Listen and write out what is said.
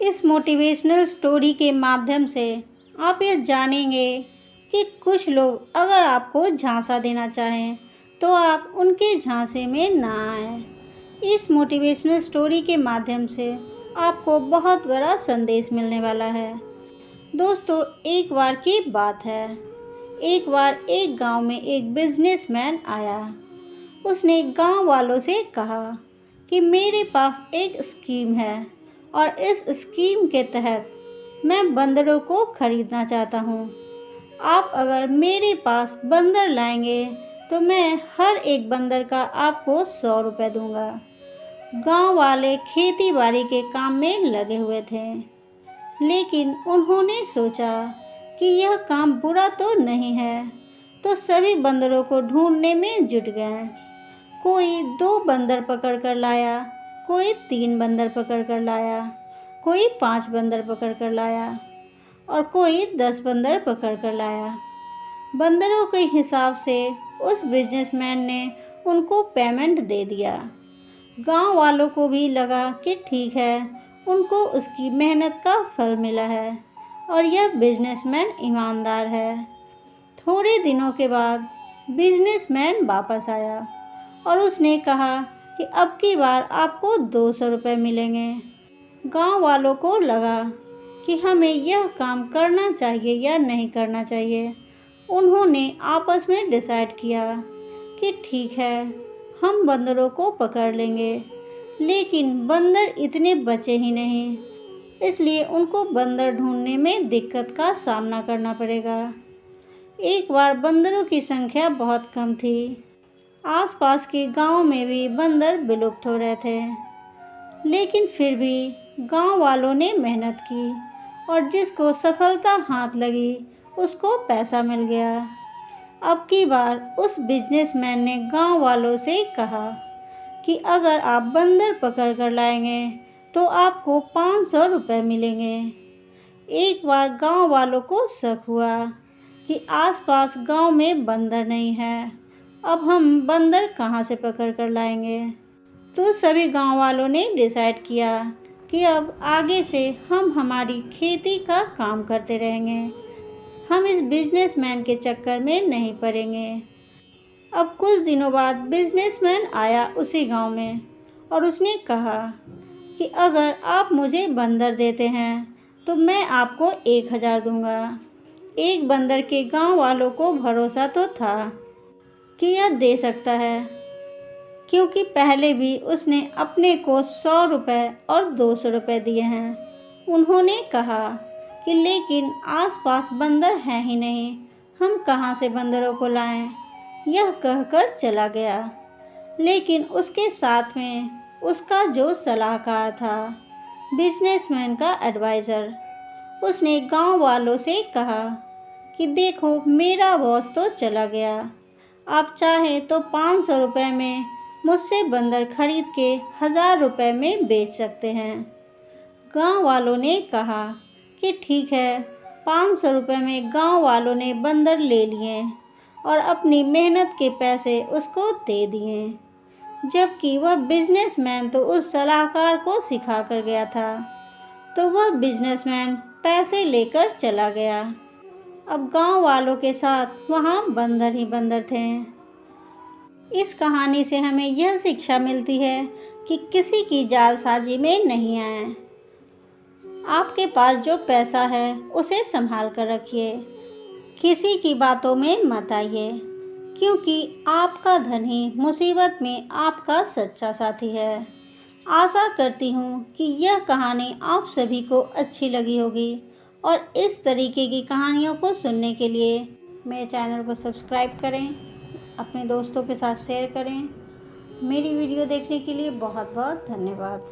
इस motivational story के माध्यम से आप ये जानेंगे कि कुछ लोग अगर आपको झांसा देना चाहें तो आप उनके झांसे में ना आएं। इस मोटिवेशनल स्टोरी के माध्यम से आपको बहुत बड़ा संदेश मिलने वाला है। दोस्तों, एक बार की बात है। एक बार एक गांव में एक बिजनेसमैन आया। उसने गांव वालों से कहा कि मेरे पास एक स्कीम है और इस स्कीम के तहत मैं बंदरों को खरीदना चाहता हूँ। आप अगर मेरे पास बंदर लाएंगे तो मैं हर एक बंदर का आपको 100 रुपये दूँगा। गांव वाले खेती बाड़ी के काम में लगे हुए थे, लेकिन उन्होंने सोचा कि यह काम बुरा तो नहीं है, तो सभी बंदरों को ढूंढने में जुट गए। कोई 2 बंदर पकड़ कर लाया, कोई 3 बंदर पकड़ कर लाया, कोई 5 बंदर पकड़ कर लाया और कोई 10 बंदर पकड़ कर लाया। बंदरों के हिसाब से उस बिजनेसमैन ने उनको पेमेंट दे दिया। गांव वालों को भी लगा कि ठीक है, उनको उसकी मेहनत का फल मिला है और यह बिजनेसमैन ईमानदार है। थोड़े दिनों के बाद बिजनेसमैन वापस आया और उसने कहा कि अब की बार आपको 200 रुपये मिलेंगे। गांव वालों को लगा कि हमें यह काम करना चाहिए या नहीं करना चाहिए। उन्होंने आपस में डिसाइड किया कि ठीक है, हम बंदरों को पकड़ लेंगे, लेकिन बंदर इतने बचे ही नहीं, इसलिए उनको बंदर ढूंढने में दिक्कत का सामना करना पड़ेगा। एक बार बंदरों की संख्या बहुत कम थी। आसपास के गांव में भी बंदर विलुप्त हो रहे थे, लेकिन फिर भी गांव वालों ने मेहनत की और जिसको सफलता हाथ लगी उसको पैसा मिल गया। अब की बार उस बिजनेसमैन ने गांव वालों से कहा कि अगर आप बंदर पकड़ कर लाएंगे तो आपको 500 रुपये मिलेंगे। एक बार गांव वालों को शक हुआ कि आसपास गांव में बंदर नहीं है, अब हम बंदर कहाँ से पकड़ कर लाएंगे। तो सभी गांव वालों ने डिसाइड किया कि अब आगे से हम हमारी खेती का काम करते रहेंगे, हम इस बिजनेसमैन के चक्कर में नहीं पड़ेंगे। अब कुछ दिनों बाद बिजनेसमैन आया उसी गांव में और उसने कहा कि अगर आप मुझे बंदर देते हैं तो मैं आपको 1000 दूंगा। एक बंदर के गांव वालों को भरोसा तो था कि यह दे सकता है, क्योंकि पहले भी उसने अपने को 100 रुपये और 200 रुपये दिए हैं। उन्होंने कहा कि लेकिन आसपास बंदर हैं ही नहीं, हम कहाँ से बंदरों को लाएं। यह कहकर चला गया, लेकिन उसके साथ में उसका जो सलाहकार था, बिजनेसमैन का एडवाइज़र, उसने गांव वालों से कहा कि देखो, मेरा बॉस तो चला गया, आप चाहें तो 500 रुपये में मुझसे बंदर खरीद के 1000 रुपये में बेच सकते हैं। गांव वालों ने कहा कि ठीक है। 500 रुपये में गांव वालों ने बंदर ले लिए और अपनी मेहनत के पैसे उसको दे दिए, जबकि वह बिजनेसमैन तो उस सलाहकार को सिखा कर गया था। तो वह बिजनेसमैन पैसे लेकर चला गया। अब गांव वालों के साथ वहाँ बंदर ही बंदर थे। इस कहानी से हमें यह शिक्षा मिलती है कि किसी की जालसाजी में नहीं आए। आपके पास जो पैसा है उसे संभाल कर रखिए, किसी की बातों में मत आइए, क्योंकि आपका धन ही मुसीबत में आपका सच्चा साथी है। आशा करती हूँ कि यह कहानी आप सभी को अच्छी लगी होगी और इस तरीके की कहानियों को सुनने के लिए मेरे चैनल को सब्सक्राइब करें, अपने दोस्तों के साथ शेयर करें। मेरी वीडियो देखने के लिए बहुत बहुत धन्यवाद।